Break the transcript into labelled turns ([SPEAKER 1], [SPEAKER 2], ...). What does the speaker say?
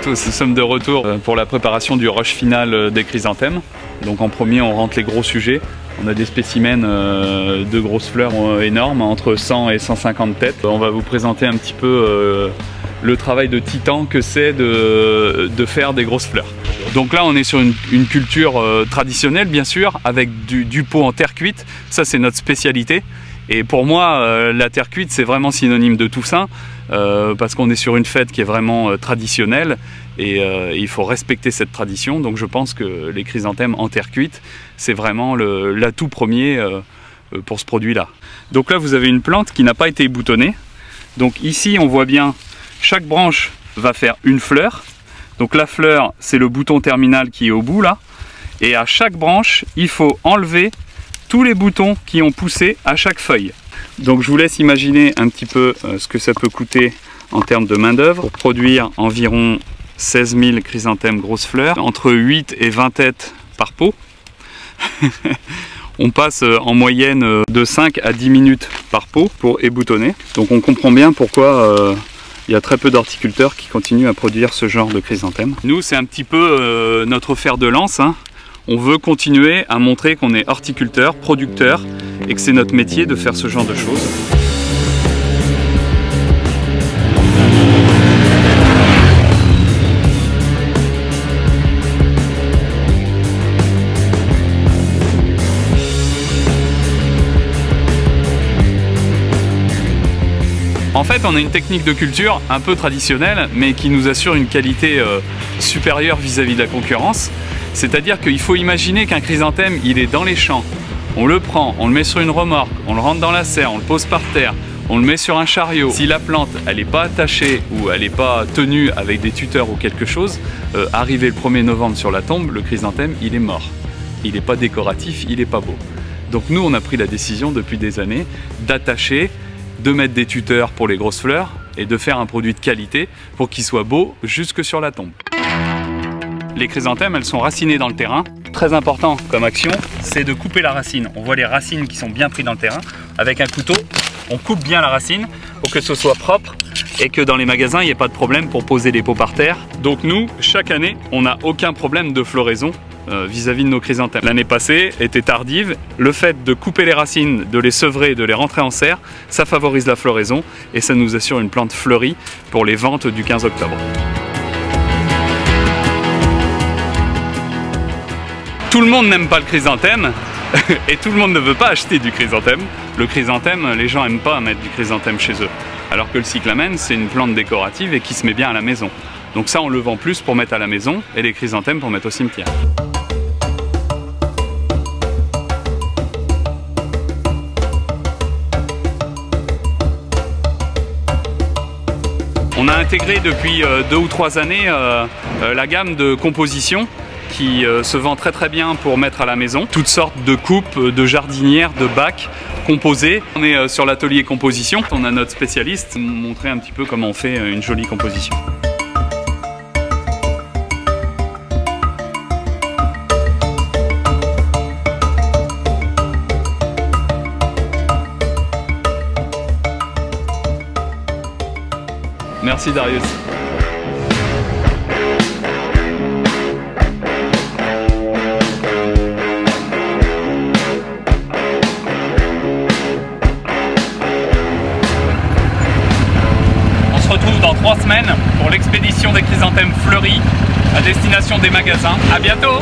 [SPEAKER 1] tous, nous sommes de retour pour la préparation du rush final des chrysanthèmes. Donc en premier on rentre les gros sujets. On a des spécimens de grosses fleurs énormes, entre 100 et 150 têtes. On va vous présenter un petit peu le travail de titan que c'est de faire des grosses fleurs. Donc là on est sur une culture traditionnelle bien sûr, avec du pot en terre cuite. Ça c'est notre spécialité. Et pour moi, la terre cuite, c'est vraiment synonyme de Toussaint, parce qu'on est sur une fête qui est vraiment traditionnelle, et il faut respecter cette tradition. Donc je pense que les chrysanthèmes en terre cuite, c'est vraiment l'atout premier pour ce produit-là. Donc là, vous avez une plante qui n'a pas été boutonnée. Donc ici, on voit bien, chaque branche va faire une fleur. Donc la fleur, c'est le bouton terminal qui est au bout là. Et à chaque branche, il faut enlever tous les boutons qui ont poussé à chaque feuille. Donc je vous laisse imaginer un petit peu ce que ça peut coûter en termes de main d'œuvre pour produire environ 16 000 chrysanthèmes grosses fleurs, entre 8 et 20 têtes par pot. On passe en moyenne de 5 à 10 minutes par pot pour éboutonner. Donc on comprend bien pourquoi il y a très peu d'horticulteurs qui continuent à produire ce genre de chrysanthèmes. Nous, c'est un petit peu notre fer de lance, hein. On veut continuer à montrer qu'on est horticulteur, producteur et que c'est notre métier de faire ce genre de choses. En fait, on a une technique de culture un peu traditionnelle, mais qui nous assure une qualité supérieure vis-à-vis de la concurrence. C'est-à-dire qu'il faut imaginer qu'un chrysanthème, il est dans les champs. On le prend, on le met sur une remorque, on le rentre dans la serre, on le pose par terre, on le met sur un chariot. Si la plante, elle n'est pas attachée ou elle n'est pas tenue avec des tuteurs ou quelque chose, arrivé le 1er novembre sur la tombe, le chrysanthème, il est mort. Il n'est pas décoratif, il n'est pas beau. Donc nous, on a pris la décision depuis des années d'attacher, de mettre des tuteurs pour les grosses fleurs et de faire un produit de qualité pour qu'il soit beau jusque sur la tombe. Les chrysanthèmes, elles sont racinées dans le terrain. Très important comme action, c'est de couper la racine. On voit les racines qui sont bien prises dans le terrain. Avec un couteau, on coupe bien la racine pour que ce soit propre et que dans les magasins, il n'y ait pas de problème pour poser les pots par terre. Donc nous, chaque année, on n'a aucun problème de floraison vis-à-vis de nos chrysanthèmes. L'année passée était tardive. Le fait de couper les racines, de les sevrer, de les rentrer en serre, ça favorise la floraison et ça nous assure une plante fleurie pour les ventes du 15 octobre. Tout le monde n'aime pas le chrysanthème et tout le monde ne veut pas acheter du chrysanthème. Le chrysanthème, les gens n'aiment pas mettre du chrysanthème chez eux. Alors que le cyclamen, c'est une plante décorative et qui se met bien à la maison. Donc ça, on le vend plus pour mettre à la maison et les chrysanthèmes pour mettre au cimetière. On a intégré depuis 2 ou 3 années la gamme de composition qui se vend très bien pour mettre à la maison. Toutes sortes de coupes, de jardinières, de bacs composés. On est sur l'atelier composition. On a notre spécialiste montrer un petit peu comment on fait une jolie composition. Merci Darius. On se retrouve dans 3 semaines pour l'expédition des chrysanthèmes fleuris à destination des magasins. À bientôt!